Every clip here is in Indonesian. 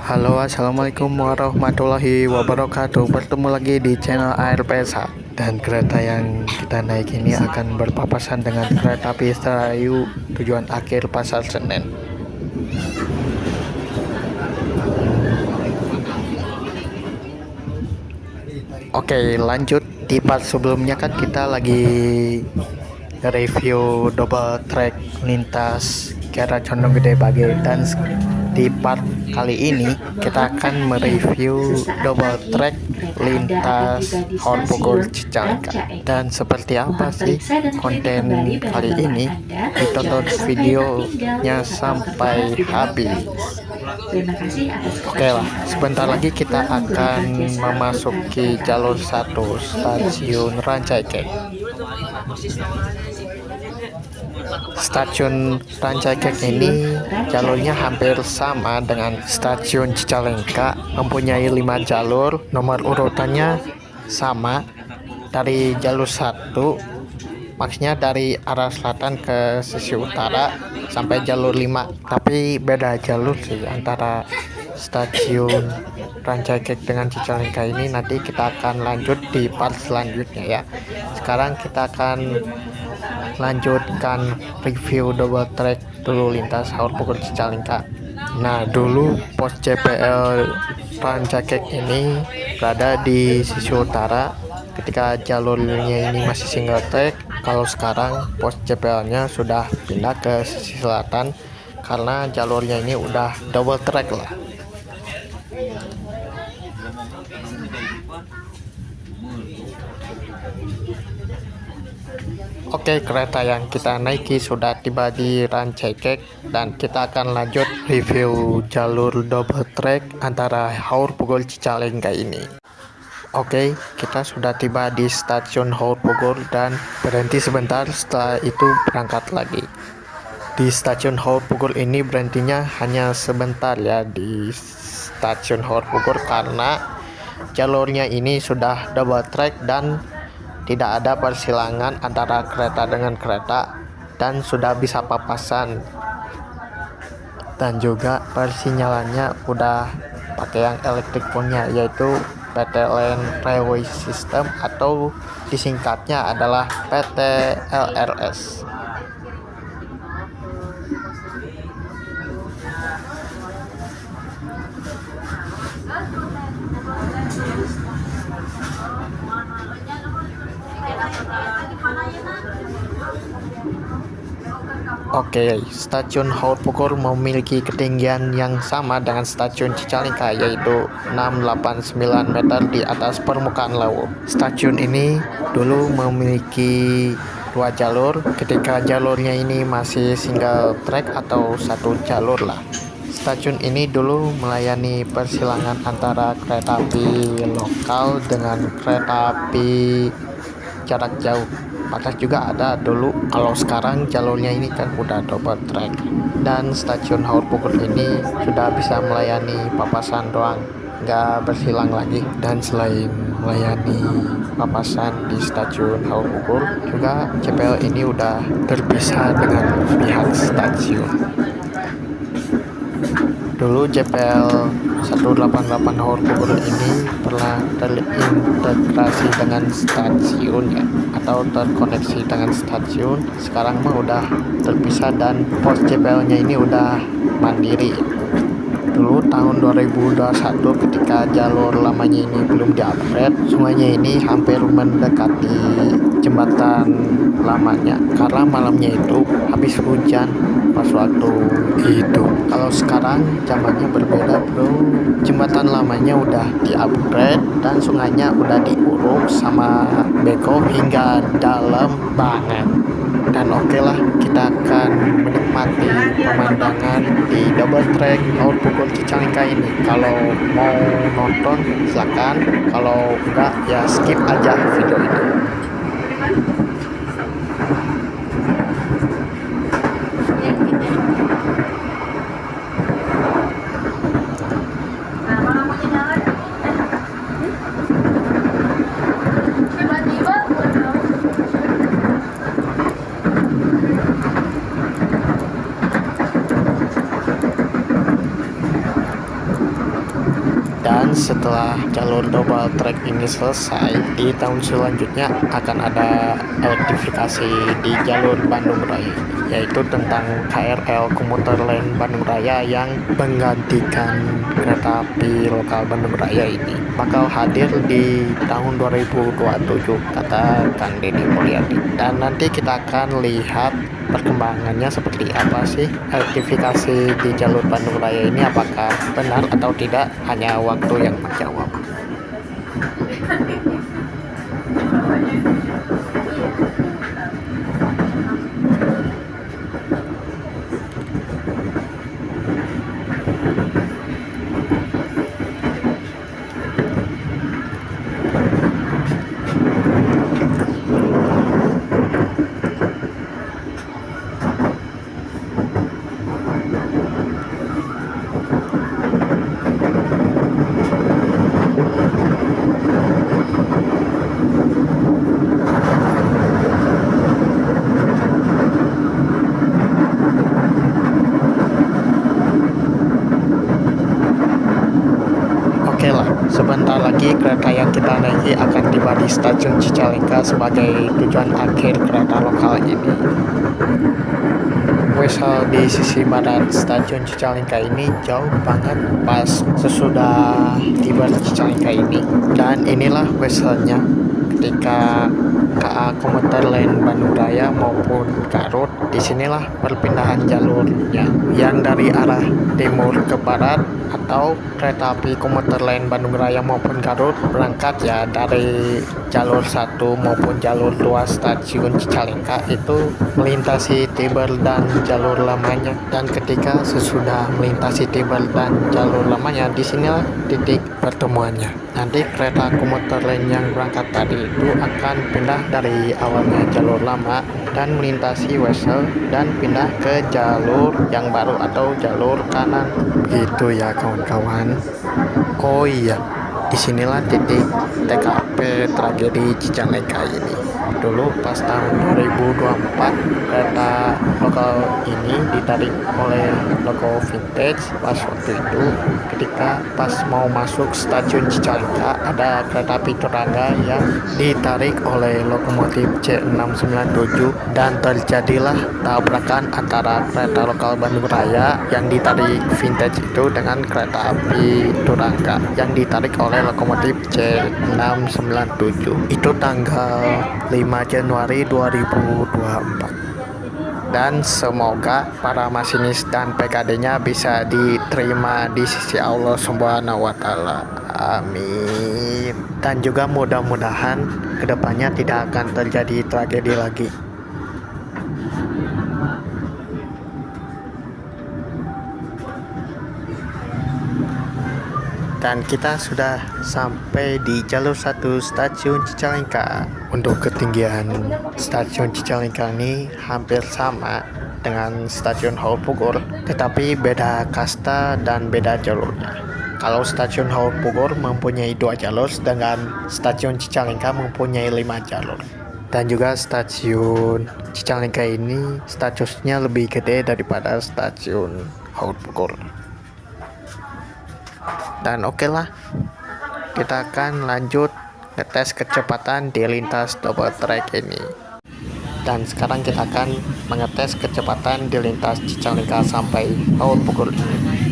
Halo, assalamualaikum warahmatullahi wabarakatuh. Bertemu lagi di channel ARPSA. Dan kereta yang kita naik ini akan berpapasan dengan kereta api Serayu tujuan akhir Pasar Senen. Oke, lanjut. Di part sebelumnya kan kita lagi review double track lintas Kiara Condong Gede Bage, dan di part kali ini kita akan mereview double track lintas Haur Bogor Cicalengka. Dan seperti apa sih konten kali ini? Ditonton videonya sampai habis. Oke lah, sebentar lagi kita akan memasuki jalur 1 stasiun Rancaikek. Stasiun Rancaikek ini jalurnya hampir sama dengan stasiun Cicalengka, mempunyai 5 jalur, nomor urutannya sama dari jalur 1, maksudnya dari arah selatan ke sisi utara sampai jalur 5, tapi beda jalur sih antara stasiun Rancaikek dengan Cicalengka ini. Nanti kita akan lanjut di part selanjutnya ya. Sekarang kita akan lanjutkan review double track dulu lintas Haur Bogor Cicalengka. Nah, dulu pos CPL Rancaikek ini berada di sisi utara ketika jalurnya ini masih single track. Kalau sekarang pos CPL-nya sudah pindah ke sisi selatan karena jalurnya ini udah double track lah. Oke, kereta yang kita naiki sudah tiba di Rancaikek dan kita akan lanjut review jalur double track antara Haur Bogor Cicalengka ini. Oke, kita sudah tiba di stasiun Haur Bogor dan berhenti sebentar, setelah itu berangkat lagi. Di stasiun Haur Bogor ini berhentinya hanya sebentar ya di stasiun Haur Bogor karena jalurnya ini sudah double track dan tidak ada persilangan antara kereta dengan kereta dan sudah bisa papasan, dan juga persinyalannya udah pakai yang elektrik punya, yaitu PT Land Railway System atau disingkatnya adalah PT LRS. Oke, stasiun Haur Bogor memiliki ketinggian yang sama dengan stasiun Cicalengka, yaitu 689 meter di atas permukaan laut. Stasiun ini dulu memiliki 2 jalur ketika jalurnya ini masih single track atau 1 jalur lah. Stasiun ini dulu melayani persilangan antara kereta api lokal dengan kereta api jarak jauh. Batas juga ada dulu. Kalau sekarang jalurnya ini kan udah double track, dan stasiun Haur Bogor ini sudah bisa melayani papasan doang, nggak bersilang lagi. Dan selain melayani papasan di stasiun Haur Bogor, juga CPL ini udah terpisah dengan pihak stasiun. Dulu JPL 188 Haur Bogor ini pernah terintegrasi dengan stasiun ya, atau terkoneksi dengan stasiun. Sekarang mah udah terpisah dan pos JPL-nya ini udah mandiri. Dulu tahun 2021 ketika jalur lamanya ini belum di-upgrade, sungainya ini hampir mendekati jembatan lamanya karena malamnya itu habis hujan pas waktu itu. Kalau sekarang zamannya berbeda bro, jembatan lamanya udah di-upgrade dan sungainya udah diuruk sama beko hingga dalam banget. Dan oke lah, kita akan menikmati pemandangan di double track Haur Bogor Cicalengka ini. Kalau mau nonton silakan, kalau enggak ya skip aja video ini. Dan setelah jalur double track ini selesai, di tahun selanjutnya akan ada elektrifikasi di jalur Bandung Raya, yaitu tentang KRL Komuter Lain Bandung Raya yang menggantikan kereta api lokal Bandung Raya ini bakal hadir di tahun 2027, kata Kang Deddy Mulyadi. Dan nanti kita akan lihat perkembangannya seperti apa sih elektrifikasi di jalur Bandung Raya ini, apakah benar atau tidak, hanya waktu yang menjawab. Oke lah, sebentar lagi kereta yang kita naiki akan tiba di stasiun Cicalengka sebagai tujuan akhir kereta lokal ini. Wesel di sisi barat stasiun Cicalengka ini jauh banget pas sesudah tiba di Cicalengka ini. Dan inilah weselnya ketika KA Komuter Lain Bandung Raya maupun Garut. Disinilah perpindahan jalurnya yang dari arah timur ke barat, atau kereta api Komuter Lain Bandung Raya maupun Garut berangkat ya dari jalur 1 maupun jalur 2 stasiun Cicalengka itu melintasi Tibel dan jalur lamanya. Dan ketika sesudah melintasi Tibel dan jalur lamanya, disinilah titik pertemuannya. Nanti kereta komuter lain yang berangkat tadi itu akan pindah dari awalnya jalur lama dan melintasi Wesel dan pindah ke jalur yang baru atau jalur kanan. Gitu ya kawan-kawan. Oh iya, disinilah titik TKP tragedi Cicalengka ini. Dulu pas tahun 2024 kereta lokal ini ditarik oleh Loko Vintage. Pas waktu itu ketika pas mau masuk stasiun Cicalengka, ada kereta api turangga yang ditarik oleh lokomotif C697 dan terjadilah tabrakan antara kereta lokal Bandung Raya yang ditarik Vintage itu dengan kereta api turangga yang ditarik oleh lokomotif C697. Itu tanggal 5 Januari 2024. Dan semoga para masinis dan PKD-nya bisa diterima di sisi Allah Subhanahu wa Ta'ala. Amin. Dan juga mudah-mudahan kedepannya tidak akan terjadi tragedi lagi. Dan kita sudah sampai di jalur 1 stasiun Cicalengka. Untuk ketinggian stasiun Cicalengka ini hampir sama dengan stasiun Haur Pugur, tetapi beda kasta dan beda jalurnya. Kalau stasiun Haur Pugur mempunyai 2 jalur, sedangkan stasiun Cicalengka mempunyai 5 jalur. Dan juga stasiun Cicalengka ini statusnya lebih gede daripada stasiun Haur Pugur. Dan oke lah, kita akan lanjut ngetes kecepatan di lintas double track ini. Dan sekarang kita akan mengetes kecepatan di lintas Cicalengka sampai Haur Pugur ini.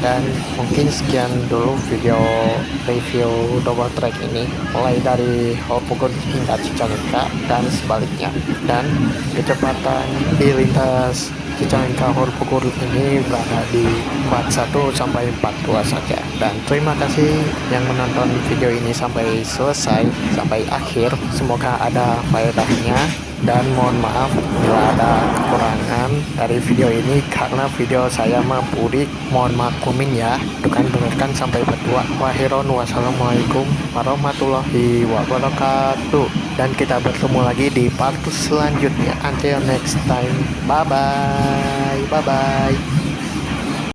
Dan mungkin sekian dulu video review double track ini, mulai dari Holpugur hingga Cicalengka dan sebaliknya. Dan kecepatan di lintas Cicalengka Holpugur ini berada di 41 sampai 42 saja. Dan terima kasih yang menonton video ini sampai selesai, sampai akhir. Semoga ada faedahnya. Dan mohon maaf bila ada kekurangan dari video ini, karena video saya mah burik, mohon maklumin ya. Dukan dengarkan sampai berdua. Wassalamualaikum warahmatullahi wabarakatuh. Dan kita bertemu lagi di part selanjutnya. Until next time, bye bye.